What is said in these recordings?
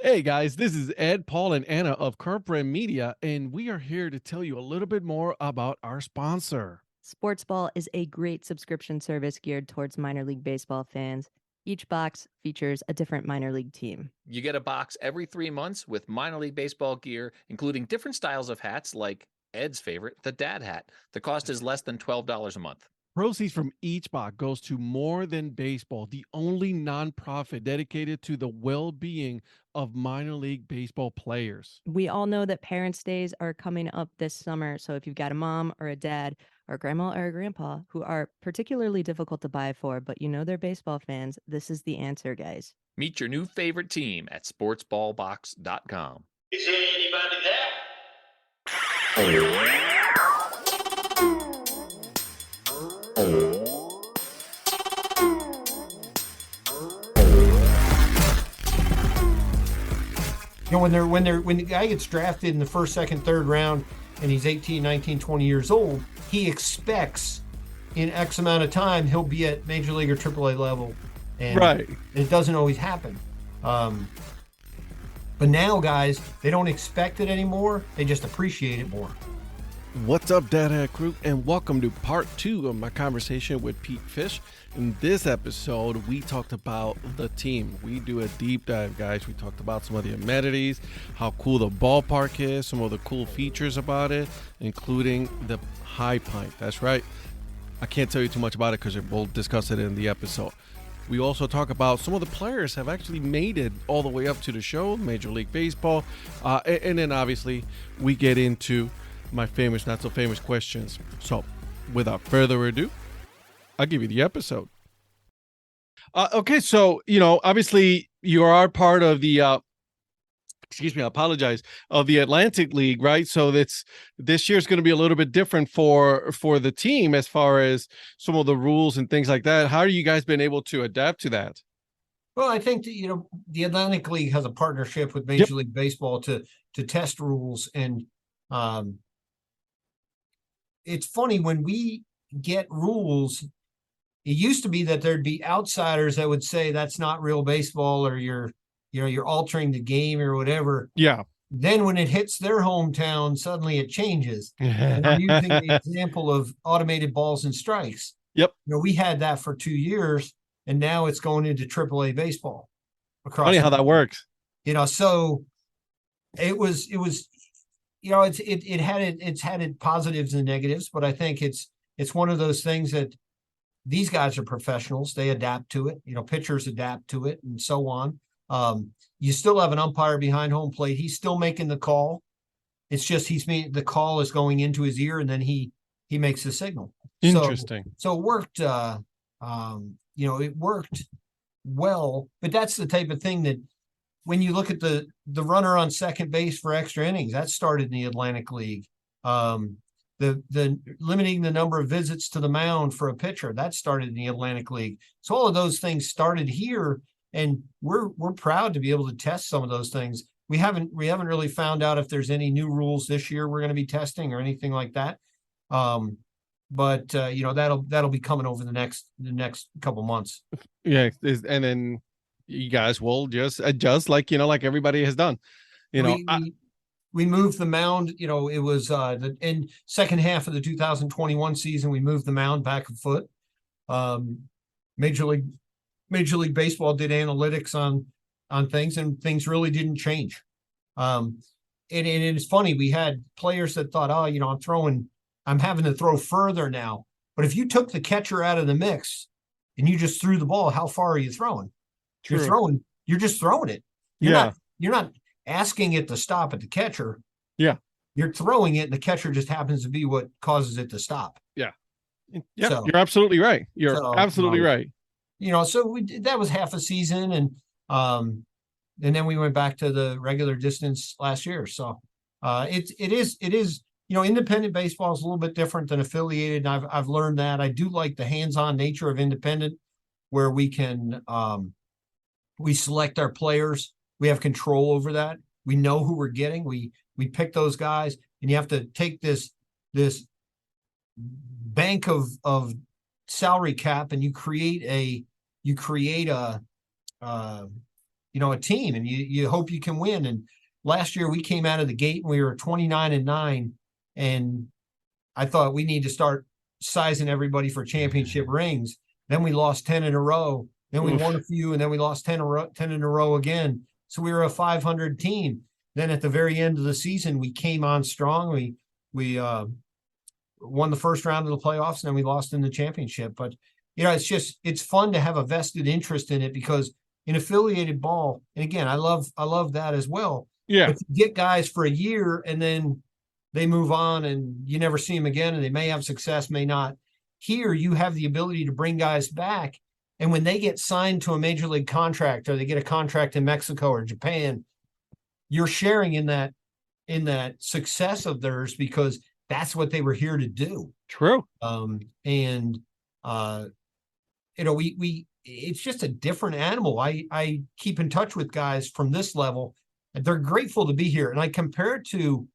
Hey guys, this is Ed, Paul, and Anna of Current Brand Media, and we are here to tell you a little bit more about our sponsor. Sportsball is a great subscription service geared towards minor league baseball fans. Each box features a different minor league team. You get a box every 3 months with minor league baseball gear, including different styles of hats like Ed's favorite, the dad hat. The cost is less than $12 a month. Proceeds from each box goes to More Than Baseball, the only nonprofit dedicated to the well-being of minor league baseball players. We all know that Parents' Days are coming up this summer, so if you've got a mom or a dad or a grandma or a grandpa who are particularly difficult to buy for, but you know they're baseball fans, this is the answer, guys. Meet your new favorite team at sportsballbox.com. Is there anybody there? When the guy gets drafted in the first, second, third round and he's 18, 19, 20 years old, he expects in X amount of time he'll be at major league or AAA level. And Right. it doesn't always happen. But now guys, they don't expect it anymore. They just appreciate it more. What's up, Dad Hat Crew, and welcome to part 2 of my conversation with Fisch. In this episode, we talked about the team. We do a deep dive, guys. We talked about some of the amenities, how cool the ballpark is, some of the cool features about it, including the high pint. That's right. I can't tell you too much about it because we'll discuss it in the episode. We also talk about some of the players have actually made it all the way up to the show, Major League Baseball. And then obviously we get into my famous, not so famous questions. So without further ado, I'll give you the episode. Okay, so, obviously you are part of the, I apologize, of the Atlantic League, right? So this year's going to be a little bit different for the team as far as some of the rules and things like that. How are you guys been able to adapt to that? Well, I think that, the Atlantic League has a partnership with Major League Baseball to test rules. And it's funny when we get rules, it used to be that there'd be outsiders that would say that's not real baseball or you're altering the game or whatever. Yeah. Then when it hits their hometown, suddenly it changes. And I'm using the example of automated balls and strikes. Yep. We had that for 2 years, and now it's going into AAA baseball. Funny how that works. So it was it's had its positives and negatives, but I think it's one of those things that these guys are professionals. They adapt to it. Pitchers adapt to it, and so on. You still have an umpire behind home plate. He's still making the call. It's just the call is going into his ear, and then he makes the signal. Interesting. So it worked. It worked well. But that's the type of thing that when you look at the runner on second base for extra innings, that started in the Atlantic League. The limiting the number of visits to the mound for a pitcher, that started in the Atlantic League. So all of those things started here. And we're proud to be able to test some of those things. We haven't really found out if there's any new rules this year we're going to be testing or anything like that. But that'll be coming over the next couple months. Yeah, and then you guys will just adjust like everybody has done. We moved the mound. It was in second half of the 2021 season. We moved the mound back a foot. Major League Baseball did analytics on things, and things really didn't change. And it's funny, we had players that thought, I'm having to throw further now. But if you took the catcher out of the mix and you just threw the ball, how far are you throwing? True. You're just throwing it. You're not asking it to stop at the catcher. Yeah. You're throwing it, and the catcher just happens to be what causes it to stop. Yeah. Yeah. You're absolutely right. Absolutely right. So that was half a season, and then we went back to the regular distance last year. So it is independent baseball is a little bit different than affiliated, and I've learned that. I do like the hands-on nature of independent, where we can we select our players. We have control over that. We know who we're getting. We pick those guys, and you have to take this bank of salary cap, and you create a a team, and you hope you can win. And last year we came out of the gate and we were 29-9, and I thought we need to start sizing everybody for championship rings. Then we lost 10 in a row. Then we won a few, and then we lost 10 in a row again. So we were a 500 team. Then at the very end of the season, we came on strong. We won the first round of the playoffs, and then we lost in the championship. But it's fun to have a vested interest in it, because in affiliated ball, and again, I love that as well. Yeah. But you get guys for a year and then they move on and you never see them again, and they may have success, may not. Here, you have the ability to bring guys back. And when they get signed to a major league contract, or they get a contract in Mexico or Japan, you're sharing in that success of theirs, because that's what they were here to do. True. It's just a different animal. I keep in touch with guys from this level. They're grateful to be here. And I compare it to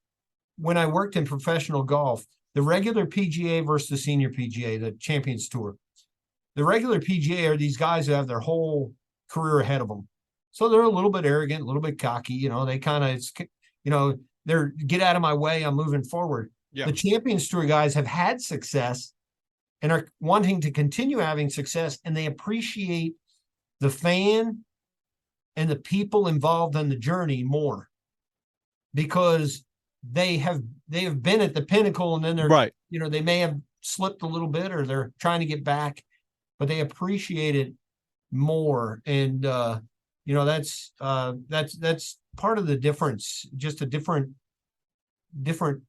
when I worked in professional golf, the regular PGA versus the senior PGA, the Champions Tour. The regular PGA are these guys who have their whole career ahead of them. So they're a little bit arrogant, a little bit cocky. They kind of, they're get out of my way, I'm moving forward. Yeah. The Champions Tour guys have had success and are wanting to continue having success, and they appreciate the fan and the people involved in the journey more, because they have been at the pinnacle, and then they're right. They may have slipped a little bit, or they're trying to get back, but they appreciate it more. And that's part of the difference, just a different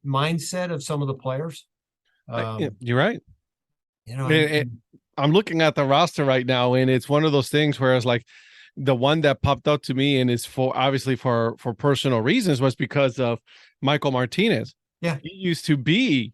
mindset of some of the players. You're right. I'm looking at the roster right now, and it's one of those things where it's like the one that popped up to me, and is obviously for personal reasons, was because of Michael Martinez. Yeah. He used to be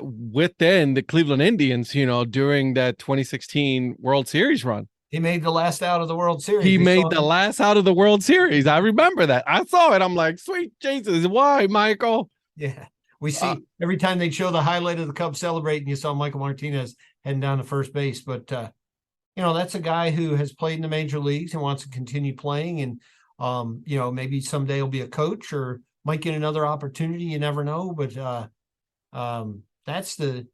within the Cleveland Indians, during that 2016 World Series run. He made the last out of the World Series. He made the last out of the World Series. I remember that. I saw it. I'm like, sweet Jesus, why, Michael? Yeah. We see every time they show the highlight of the Cubs celebrating, you saw Michael Martinez heading down to first base. But, that's a guy who has played in the major leagues and wants to continue playing. And, maybe someday he'll be a coach or might get another opportunity. You never know. But that's the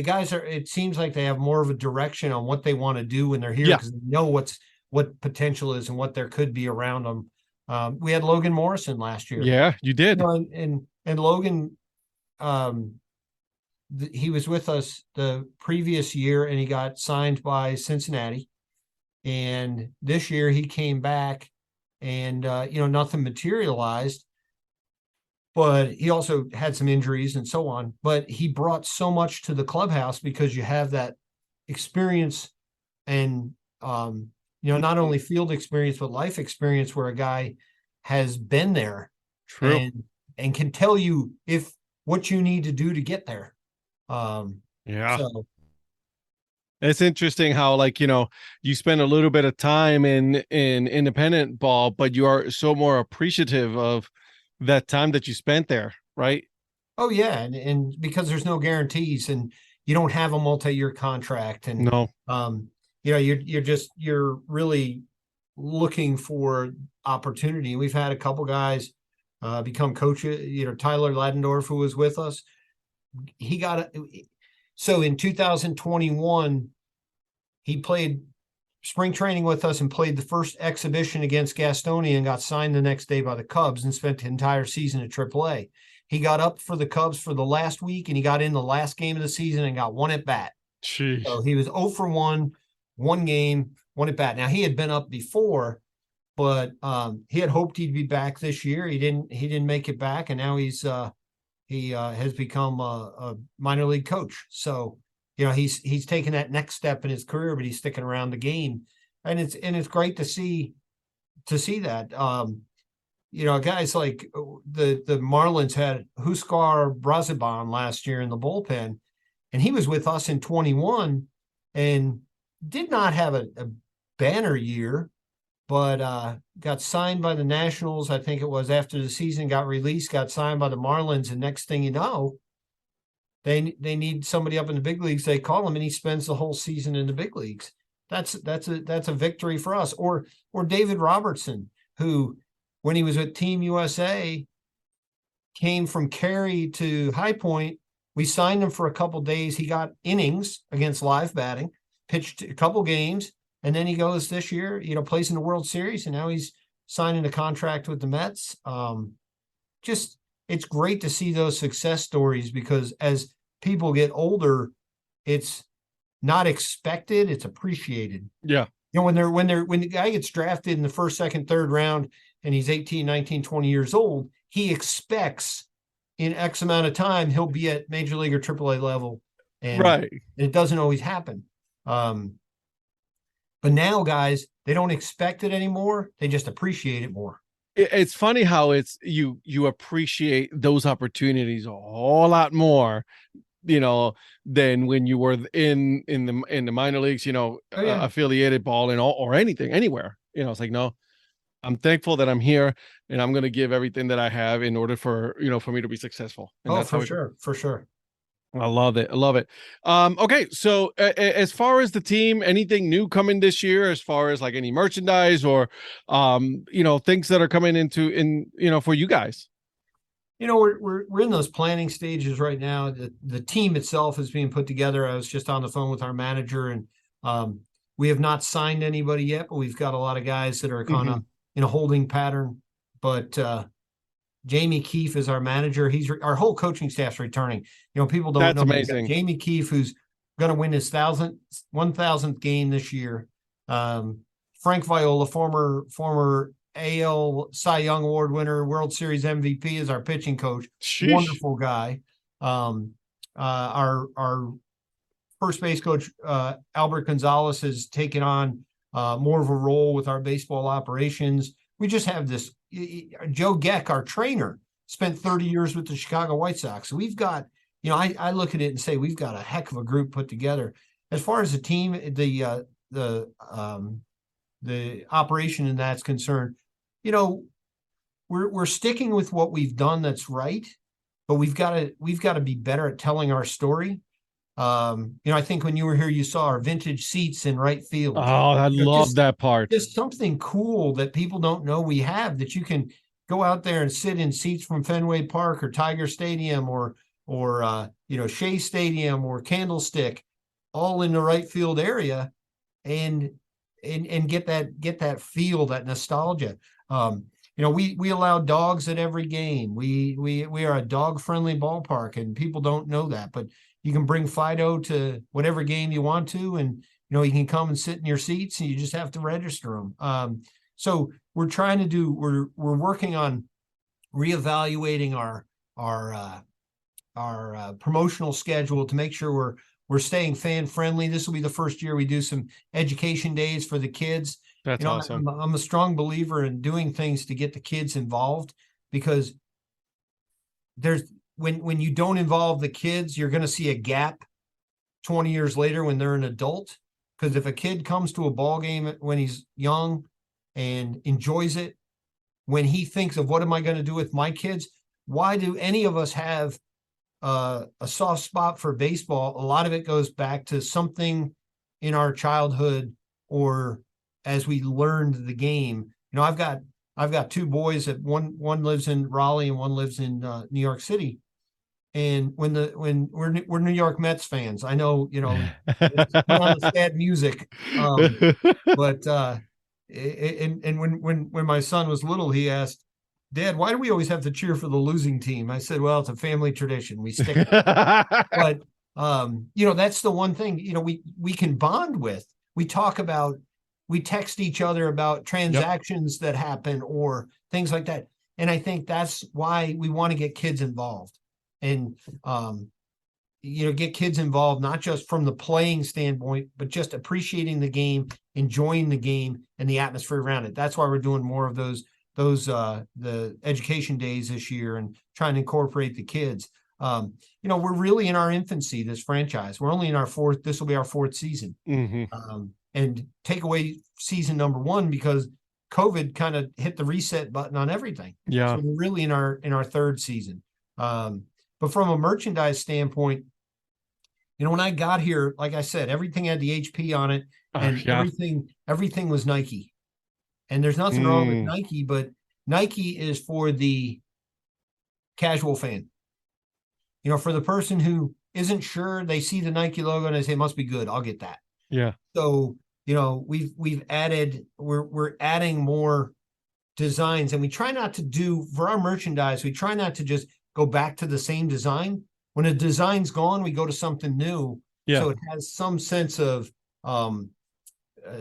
guys it seems like they have more of a direction on what they want to do when they're here, because they know what potential is and what there could be around them. We had Logan Morrison last year. Yeah, you did. And Logan, he was with us the previous year, and he got signed by Cincinnati. And this year he came back, and nothing materialized. But he also had some injuries and so on. But he brought so much to the clubhouse, because you have that experience and not only field experience, but life experience, where a guy has been there. True. And can tell you what you need to do to get there. Yeah. So it's interesting how, you spend a little bit of time in independent ball, but you are so more appreciative of that time that you spent there, right? Oh yeah. And because there's no guarantees, and you don't have a multi-year contract, and no, you're really looking for opportunity. We've had a couple guys become coaches. Tyler Ladendorf, who was with us, so in 2021 he played spring training with us and played the first exhibition against Gastonia, and got signed the next day by the Cubs, and spent the entire season at AAA. He got up for the Cubs for the last week, and he got in the last game of the season and got one at bat. Jeez. So he was 0 for 1 game, one at bat. Now, he had been up before, but he had hoped he'd be back this year. He didn't make it back, and now he has become a minor league coach. So he's taken that next step in his career, but he's sticking around the game, and it's great to see that. Guys like the Marlins had Huskar Braziban last year in the bullpen, and he was with us in 21 and did not have a banner year, but got signed by the Nationals. I think it was after the season, got released, got signed by the Marlins, and next thing you know, they need somebody up in the big leagues. They call him, and he spends the whole season in the big leagues. that's a victory for us. Or David Robertson, who, when he was with Team USA, came from Cary to High Point. We signed him for a couple days. He got innings against live batting, pitched a couple games, and then he goes this year, plays in the World Series, and now he's signing a contract with the Mets. Just, it's great to see those success stories, because as people get older, it's not expected, it's appreciated. Yeah. When the guy gets drafted in the first, second, third round and he's 18, 19, 20 years old, he expects in X amount of time he'll be at major league or AAA level. And Right. it doesn't always happen. But now guys, they don't expect it anymore. They just appreciate it more. It's funny how it's you appreciate those opportunities a whole lot more, than when you were in the minor leagues, affiliated ball and all, or anything, anywhere. It's like, no, I'm thankful that I'm here, and I'm going to give everything that I have in order for me to be successful. And that's for sure. I love it. Okay, so as far as the team, anything new coming this year, as far as like any merchandise or things that are coming for you guys? We're in those planning stages right now. The team itself is being put together. I was just on the phone with our manager, and we have not signed anybody yet, but we've got a lot of guys that are kind of in a holding pattern. But Jamie Keefe is our manager. Our whole coaching staff's returning. People don't know. That's amazing. Jamie Keefe, who's going to win his 1,000th game this year. Frank Viola, former AL Cy Young Award winner, World Series MVP, is our pitching coach. Sheesh. Wonderful guy. Our first base coach, Albert Gonzalez, has taken on more of a role with our baseball operations. We just have this. Joe Geck, our trainer, spent 30 years with the Chicago White Sox. So we've got, I look at it and say we've got a heck of a group put together. As far as the team, the operation in that's concerned, we're sticking with what we've done that's right, but we've got to be better at telling our story. I think when you were here, you saw our vintage seats in right field. Oh, I love that part. Just something cool that people don't know we have, that you can go out there and sit in seats from Fenway Park or Tiger Stadium or Shea Stadium or Candlestick, all in the right field area, and get that feel, that nostalgia. We allow dogs at every game. We are a dog friendly ballpark, and people don't know that, but you can bring Fido to whatever game you want to, and he can come and sit in your seats, and you just have to register them. So we're working on reevaluating our promotional schedule to make sure we're staying fan friendly. This will be the first year we do some education days for the kids. That's awesome. I'm a strong believer in doing things to get the kids involved, because when you don't involve the kids, you're going to see a gap 20 years later when they're an adult. Because if a kid comes to a ball game when he's young and enjoys it, when he thinks of what am I going to do with my kids, why do any of us have a soft spot for baseball? A lot of it goes back to something in our childhood or as we learned the game. I've got two boys that one lives in Raleigh and one lives in New York City. And when we're New York Mets fans, I know, it's on the sad music. But when my son was little, he asked, "Dad, why do we always have to cheer for the losing team?" I said, "Well, it's a family tradition. We stick with it." But that's the one thing, we can bond with. We text each other about transactions that happen or things like that. And I think that's why we want to get kids involved. And get kids involved, not just from the playing standpoint, but just appreciating the game, enjoying the game, and the atmosphere around it. That's why we're doing more of the education days this year and trying to incorporate the kids. We're really in our infancy, this franchise. We're only in this will be our fourth season. And take away season number one because COVID kind of hit the reset button on everything. Yeah. So we're really in our third season. But from a merchandise standpoint, when I got here, like I said, everything had the HP on it, and Yeah. everything was Nike. And there's nothing wrong with Mm. Nike, but Nike is for the casual fan. For the person who isn't sure, they see the Nike logo and they say, it must be good. I'll get that. Yeah. So, we're adding more designs, and we try not to do for our merchandise. We try not to just go back to the same design. When a design's gone, we go to something new. Yeah. So it has some sense of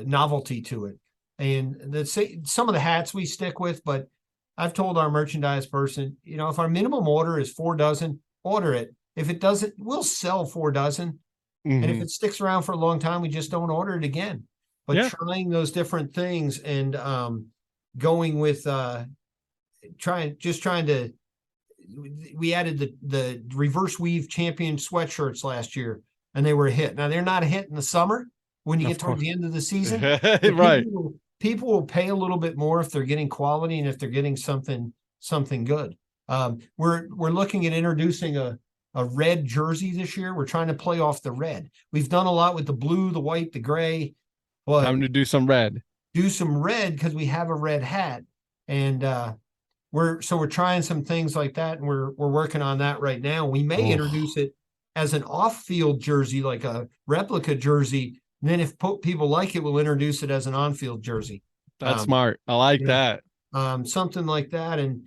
novelty to it. And some of the hats we stick with, but I've told our merchandise person, if our minimum order is 4 dozen, order it. If it doesn't, we'll sell 4 dozen. And if it sticks around for a long time, we just don't order it again. But trying those different things and going with trying to, we added the reverse weave champion sweatshirts last year, and they were a hit. Now they're not a hit in the summer when you get towards the end of the season. Right. People will pay a little bit more if they're getting quality and if they're getting something good. We're looking at introducing a red jersey this year. We're trying to play off the red. We've done a lot with the blue, the white, the gray. But time to do some red. Because we have a red hat, and we're trying some things like that, and we're working on that right now. We may introduce it as an off-field jersey, like a replica jersey. And then if people like it, we'll introduce it as an on-field jersey. That's smart. I like that. Something like that. And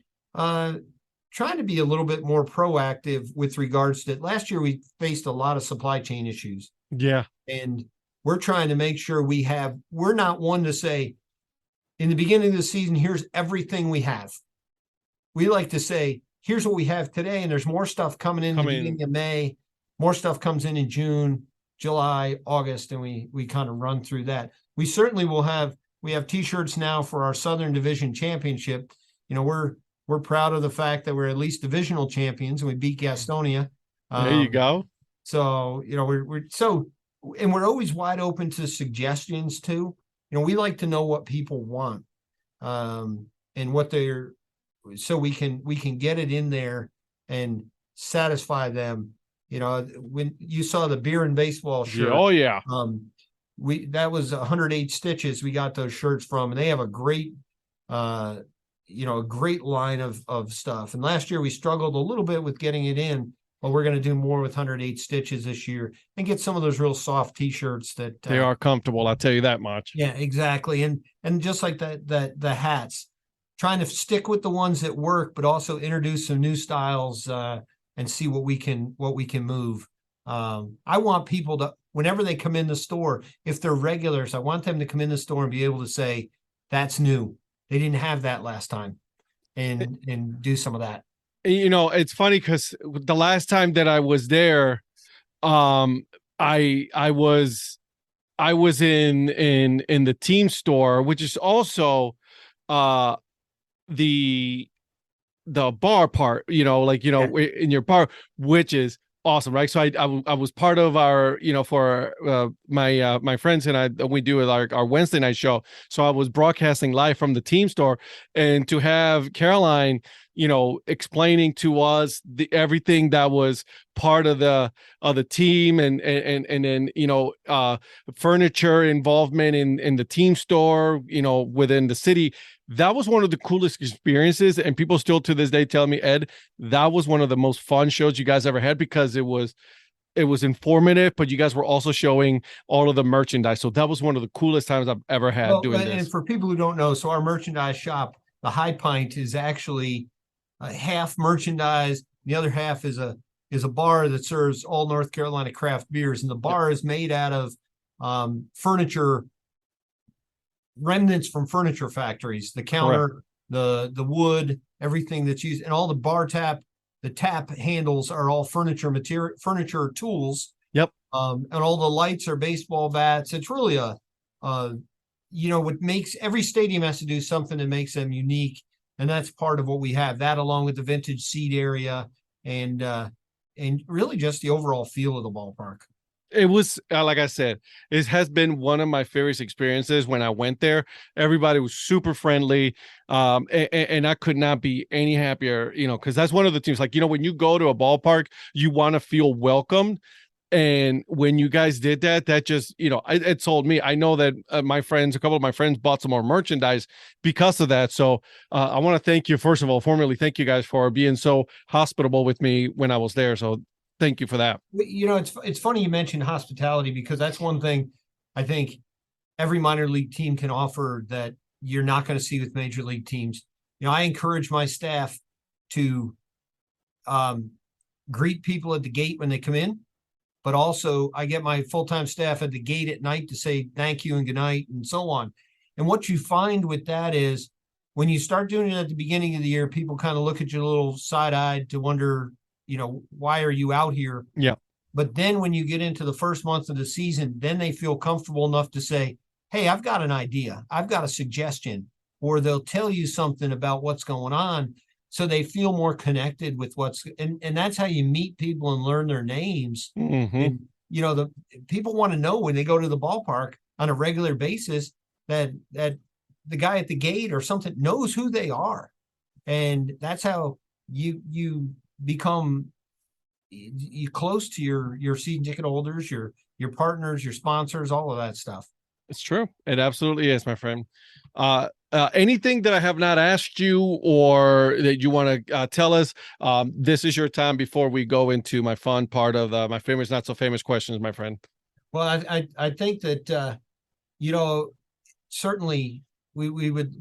trying to be a little bit more proactive with regards to it. Last year, we faced a lot of supply chain issues. Yeah. And we're trying to make sure we're not one to say, in the beginning of the season, here's everything we have. We like to say, here's what we have today, and there's more stuff coming in the beginning of May. More stuff comes in June, July, August, and we kind of run through that. We certainly we have T-shirts now for our Southern Division Championship. We're proud of the fact that we're at least divisional champions, and we beat Gastonia. There you go. So, we're always wide open to suggestions too. We like to know what people want, and what so we can get it in there and satisfy them. When you saw the beer and baseball shirt, that was 108 Stitches. We got those shirts from, and they have a great, a great line of stuff. And last year we struggled a little bit with getting it in, but we're going to do more with 108 Stitches this year and get some of those real soft T-shirts that they are comfortable. I'll tell you that much. Yeah, exactly. And just like the hats, trying to stick with the ones that work, but also introduce some new styles and see what we can move. I want people to, whenever they come in the store, if they're regulars, I want them to come in the store and be able to say, that's new. They didn't have that last time, and do some of that. It's funny because the last time that I was there, I was in the team store, which is also the bar part, in your bar, which is awesome, right? So I was part of our, for my friends and I, we do our Wednesday night show. So I was broadcasting live from the team store, and to have Caroline, explaining to us everything that was part of the team, and then furniture involvement in the team store, within the city. That was one of the coolest experiences, and people still to this day tell me, Ed, that was one of the most fun shows you guys ever had, because it was informative, but you guys were also showing all of the merchandise. So that was one of the coolest times I've ever had doing this. And for people who don't know, so our merchandise shop, the High Pint, is actually half merchandise. The other half is a bar that serves all North Carolina craft beers, and the bar is made out of furniture, remnants from furniture factories, the counter, the wood, everything that's used, and all the tap handles are all furniture tools. Yep. And all the lights are baseball bats. It's really what makes every stadium has to do something that makes them unique. And that's part of what we have, that along with the vintage seat area and really just the overall feel of the ballpark. It was, like I said, it has been one of my favorite experiences when I went there. Everybody was super friendly. And I could not be any happier, because that's one of the things, like, when you go to a ballpark, you want to feel welcomed. And when you guys did that, that just, it sold me. I know that a couple of my friends bought some more merchandise because of that. So I want to thank you, first of all, formally thank you guys for being so hospitable with me when I was there. So thank you for that. It's funny you mentioned hospitality, because that's one thing I think every minor league team can offer that you're not going to see with major league teams. I encourage my staff to greet people at the gate when they come in, but also I get my full-time staff at the gate at night to say thank you and good night and so on. And what you find with that is when you start doing it at the beginning of the year, people kind of look at you a little side-eyed to wonder, why are you out here? Yeah. But then when you get into the first month of the season, then they feel comfortable enough to say, hey, I've got an idea. I've got a suggestion. Or they'll tell you something about what's going on. So they feel more connected with and that's how you meet people and learn their names. Mm-hmm. And, the people want to know when they go to the ballpark on a regular basis that the guy at the gate or something knows who they are. And that's how you become close to your season ticket holders, your partners, your sponsors, all of that stuff. It's true. It absolutely is, my friend. Anything that I have not asked you or that you want to tell us, this is your time before we go into my fun part of my famous, not so famous questions, my friend. Well, I think that, certainly we would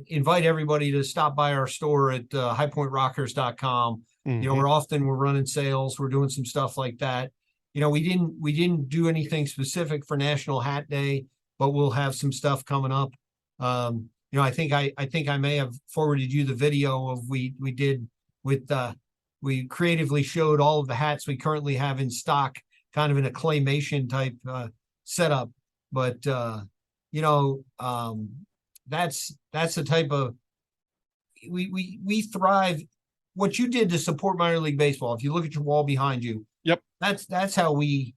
invite everybody to stop by our store at highpointrockers.com. Mm-hmm. We're running sales. We're doing some stuff like that. We didn't do anything specific for National Hat Day, but we'll have some stuff coming up. I think I may have forwarded you the video of we did with we creatively showed all of the hats we currently have in stock, kind of in a claymation type setup. But that's the type of we thrive. What you did to support minor league baseball, if you look at your wall behind you, yep, that's how we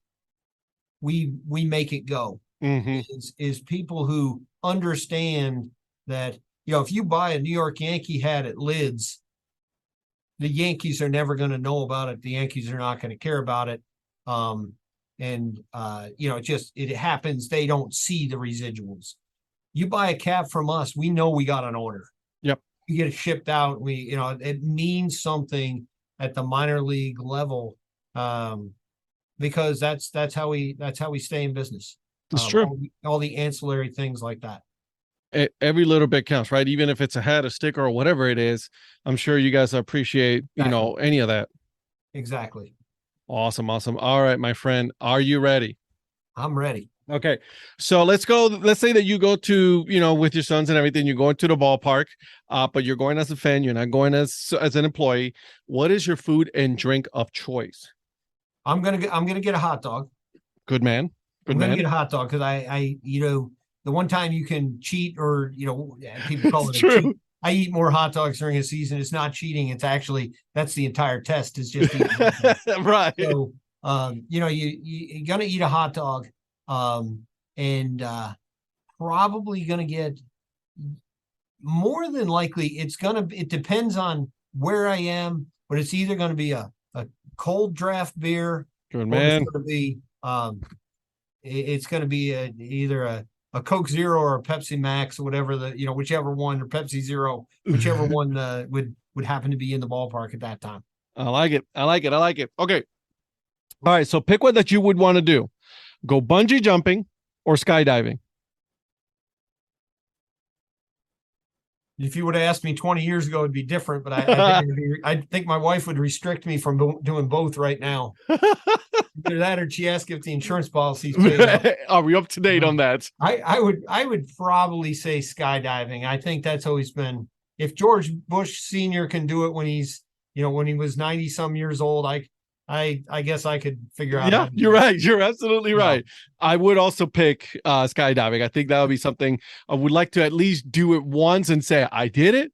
make it go. Mm-hmm. Is people who understand that, if you buy a New York Yankee hat at Lids, the Yankees are never going to know about it. The Yankees are not going to care about it. It happens. They don't see the residuals. You buy a cap from us, we know we got an order. Yep. You get it shipped out. It means something at the minor league level, because that's how we stay in business. It's true. All the ancillary things like that. Every little bit counts, right? Even if it's a hat, a sticker, or whatever it is, I'm sure you guys appreciate, any of that. Exactly. Awesome. All right, my friend, are you ready? I'm ready. Okay, so let's go. Let's say that you go to, with your sons and everything, you're going to the ballpark, but you're going as a fan. You're not going as an employee. What is your food and drink of choice? I'm gonna get a hot dog. Good man. I'm gonna get a hot dog because I the one time you can cheat, or people call it a cheat. I eat more hot dogs during a season. It's not cheating. It's actually, that's the entire test, is just eating hot dogs. Right. So you're gonna eat a hot dog, and probably gonna get, more than likely it depends on where I am, but it's either gonna be a cold draft beer. Good man. It's gonna be either a Coke Zero or a Pepsi Max, or whatever whichever one, or Pepsi Zero, whichever one would happen to be in the ballpark at that time. I like it. Okay. All right. So pick one that you would want to do. Go bungee jumping or skydiving. If you would have asked me 20 years ago, it'd be different, but I think my wife would restrict me from doing both right now. Either that, or she asked if the insurance policy's paid up. Are we up to date on that? I would probably say skydiving. I think that's always been, if George Bush Sr. can do it when he's, when he was 90 some years old, I guess I could figure out. Yeah, you're right. You're absolutely right. I would also pick skydiving. I think that would be something I would like to at least do it once and say I did it,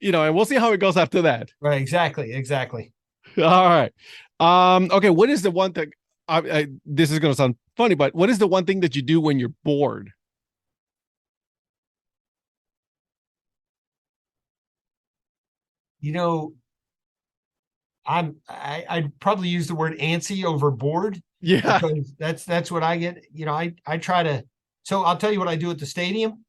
and we'll see how it goes after that. Right. Exactly. All right. Okay. What is the one thing? This is going to sound funny, but what is the one thing that you do when you're bored? I'd probably use the word antsy over bored. Yeah. Because that's what I get. I try to. So I'll tell you what I do at the stadium.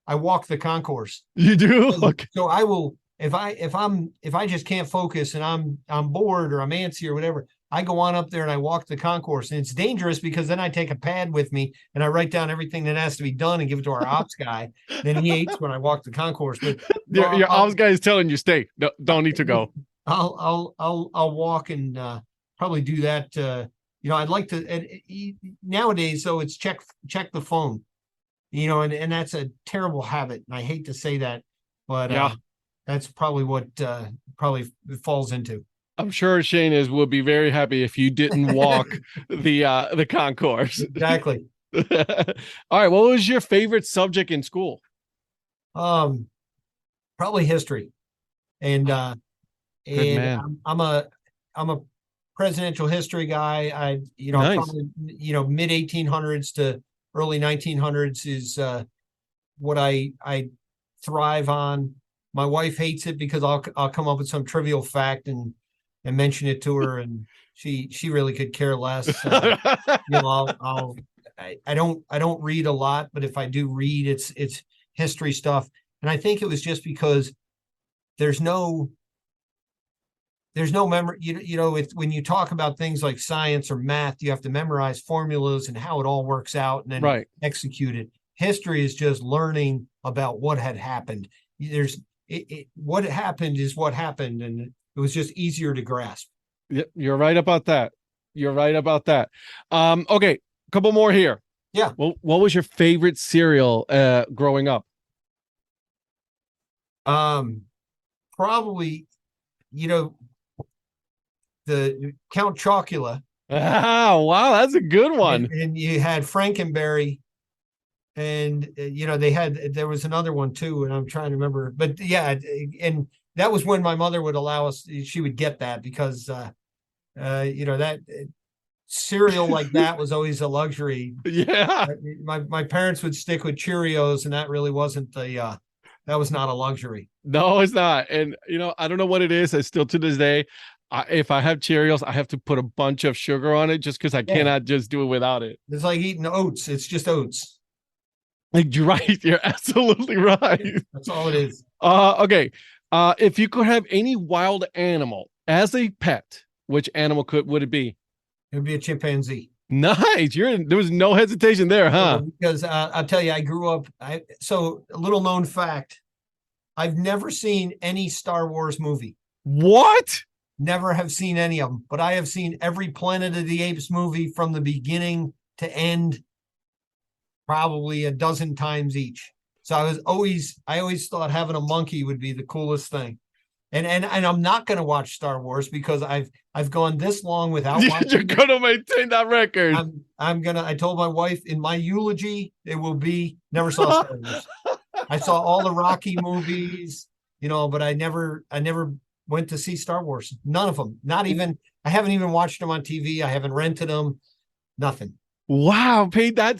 I walk the concourse. You do? So, Okay. so I will if I just can't focus and I'm bored or I'm antsy or whatever, I go on up there and I walk the concourse. And it's dangerous because then I take a pad with me and I write down everything that has to be done and give it to our ops guy. Then he hates when I walk the concourse. But Your ops guy is telling you stay. No, don't need to go. I'll walk and probably do that. I'd like to nowadays, though, it's check the phone, and that's a terrible habit. And I hate to say that, but Yeah. that's probably what probably falls into. I'm sure Shane would be very happy if you didn't walk the concourse. Exactly. All right. What was your favorite subject in school? Probably history, and man. I'm a presidential history guy. Nice. Probably mid 1800s to early 1900s is what I thrive on. My wife hates it because I'll come up with some trivial fact and mention it to her, and she really could care less. I don't read a lot, but if I do read, it's history stuff. And I think it was just because there's no memory. When you talk about things like science or math, you have to memorize formulas and how it all works out and then execute it. History is just learning about what had happened. What happened is what happened, and it was just easier to grasp. Yep, you're right about that. Okay, a couple more here. Yeah. Well, what was your favorite cereal growing up? Probably, the Count Chocula. Ah, wow, that's a good one. And you had Frankenberry, and there was another one too, and I'm trying to remember. But yeah, and that was when my mother would allow us. She would get that because that cereal like that was always a luxury. Yeah. My parents would stick with Cheerios, and that really wasn't that was not a luxury. No, it's not. And I don't know what it is. I still to this day, if I have Cheerios, I have to put a bunch of sugar on it just because I cannot just do it without it. It's like eating oats. It's just oats. You're right. You're absolutely right. That's all it is. Okay. If you could have any wild animal as a pet, which animal would it be? It would be a chimpanzee. Nice. There was no hesitation there, huh? Because I'll tell you, I grew up. So a little known fact: I've never seen any Star Wars movie. What? Never have seen any of them, but I have seen every Planet of the Apes movie from the beginning to end, probably a dozen times each. So I always thought having a monkey would be the coolest thing. And I'm not going to watch Star Wars because I've gone this long without watching. You're going to maintain that record. I told my wife in my eulogy, it will be never saw Star Wars. I saw all the Rocky movies, but I never went to see Star Wars. None of them. Not even, I haven't even watched them on TV. I haven't rented them. Nothing. Wow, Pete, that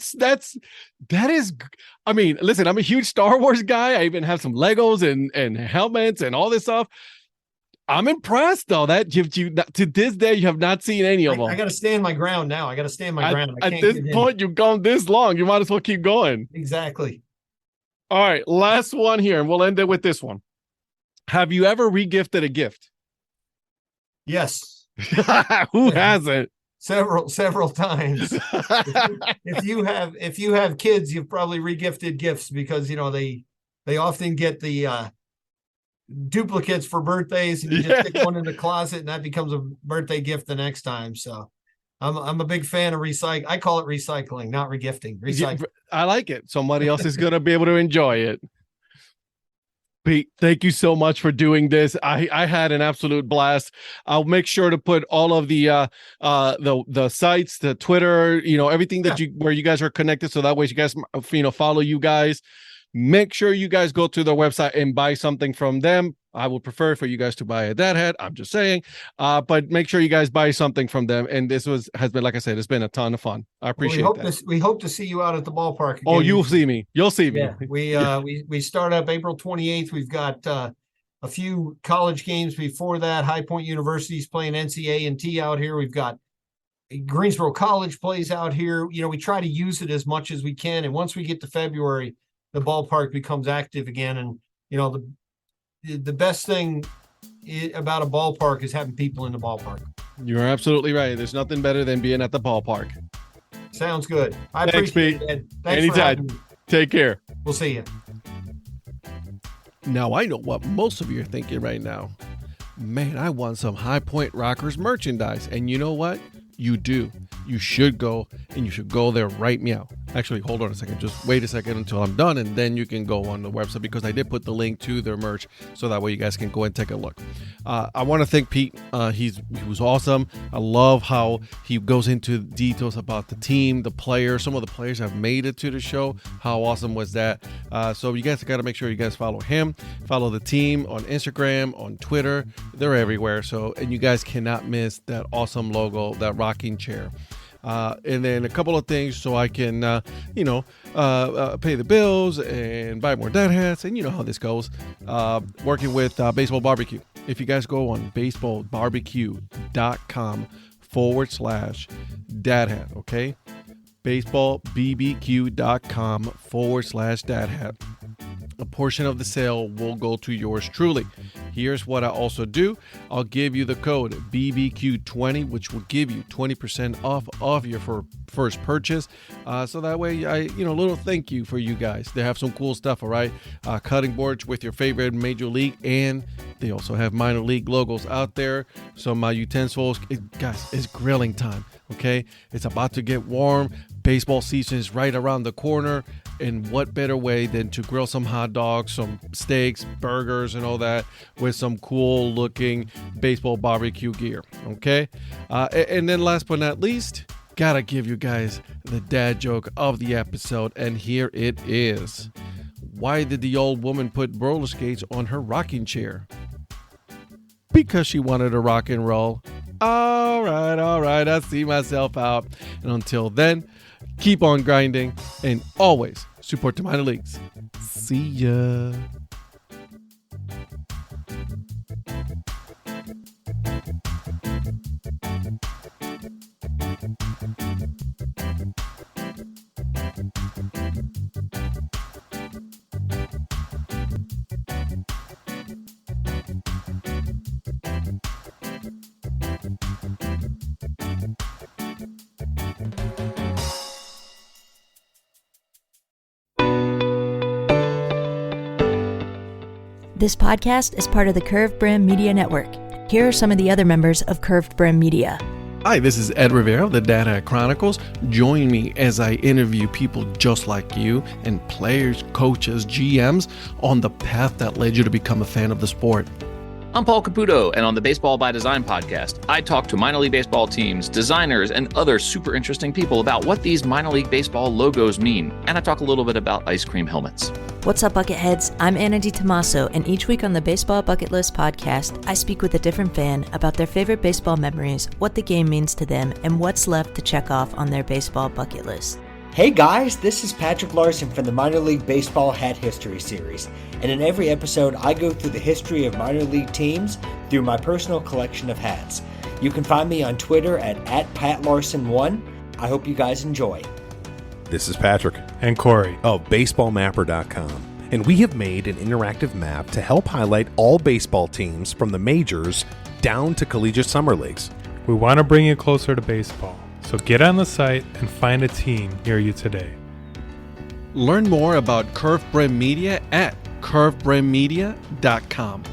is, I mean, listen, I'm a huge Star Wars guy. I even have some Legos and helmets and all this stuff. I'm impressed though that you to this day you have not seen any of them. I got to stand my ground now. I got to stand my ground. At this point, you've gone this long. You might as well keep going. Exactly. All right, last one here, and we'll end it with this one. Have you ever regifted a gift? Yes. Who hasn't? Several times. if you have kids, you've probably regifted gifts because they often get the duplicates for birthdays, and you just stick one in the closet, and that becomes a birthday gift the next time. So I'm a big fan of recycle. I call it recycling, not regifting. Recycling. I like it. Somebody else is gonna be able to enjoy it. Pete, thank you so much for doing this. I had an absolute blast. I'll make sure to put all of the sites, the Twitter, everything that where you guys are connected, so that way you guys follow you guys. Make sure you guys go to their website and buy something from them. I would prefer for you guys to buy a dad hat. I'm just saying, but make sure you guys buy something from them. And this has been, like I said, it's been a ton of fun. I appreciate that. We hope to see you out at the ballpark again. Oh, you'll see me. You'll see me. Yeah, we start up April 28th. We've got a few college games before that. High Point University's playing NCA&T out here. We've got Greensboro College plays out here. We try to use it as much as we can. And once we get to February, the ballpark becomes active again. And, the best thing about a ballpark is having people in the ballpark. You're absolutely right. There's nothing better than being at the ballpark. Sounds good. I Thanks, appreciate Pete. it, Ed. Thanks Anytime. for having me. Take care. We'll see you. Now, I know what most of you are thinking right now. Man, I want some High Point Rockers merchandise. And you know what? You do. You should go, and you should go there right meow. Actually, hold on a second. Just wait a second until I'm done, and then you can go on the website, because I did put the link to their merch, so that way you guys can go and take a look. I want to thank Pete. He was awesome. I love how he goes into details about the team, the players. Some of the players have made it to the show. How awesome was that? So you guys got to make sure you guys follow him, follow the team on Instagram, on Twitter. They're everywhere. And you guys cannot miss that awesome logo, that rocking chair. And then a couple of things so I can, pay the bills and buy more dad hats. And you know how this goes. Working with Baseball Barbecue. If you guys go on baseballbbq.com/dad hat, okay? baseballbbq.com/dad hat. A portion of the sale will go to yours truly. Here's what I also do. I'll give you the code BBQ20, which will give you 20% off of your first purchase. So that way, a little thank you for you guys. They have some cool stuff, all right? Cutting boards with your favorite major league, and they also have minor league logos out there. Some utensils. Guys, it's grilling time, okay? It's about to get warm. Baseball season is right around the corner. And what better way than to grill some hot dogs, some steaks, burgers, and all that with some cool looking baseball barbecue gear, okay? And then last but not least, gotta give you guys the dad joke of the episode, and here it is. Why did the old woman put roller skates on her rocking chair? Because she wanted to rock and roll. All right, I see myself out. And until then, keep on grinding and always support the minor leagues. See ya. This podcast is part of the Curved Brim Media Network. Here are some of the other members of Curved Brim Media. Hi, this is Ed Rivera of the Dad Hat Chronicles. Join me as I interview people just like you and players, coaches, GMs on the path that led you to become a fan of the sport. I'm Paul Caputo, and on the Baseball by Design podcast, I talk to minor league baseball teams, designers, and other super interesting people about what these minor league baseball logos mean. And I talk a little bit about ice cream helmets. What's up, Bucketheads? I'm Anna DiTomaso, and each week on the Baseball Bucket List podcast, I speak with a different fan about their favorite baseball memories, what the game means to them, and what's left to check off on their baseball bucket list. Hey guys, this is Patrick Larson from the Minor League Baseball Hat History Series, and in every episode I go through the history of minor league teams through my personal collection of hats. You can find me on Twitter at @PatLarson1. I hope you guys enjoy. This is Patrick and Corey of BaseballMapper.com, and we have made an interactive map to help highlight all baseball teams from the majors down to collegiate summer leagues. We want to bring you closer to baseball. So get on the site and find a team near you today. Learn more about Curved Brim Media at curvedbrimmedia.com.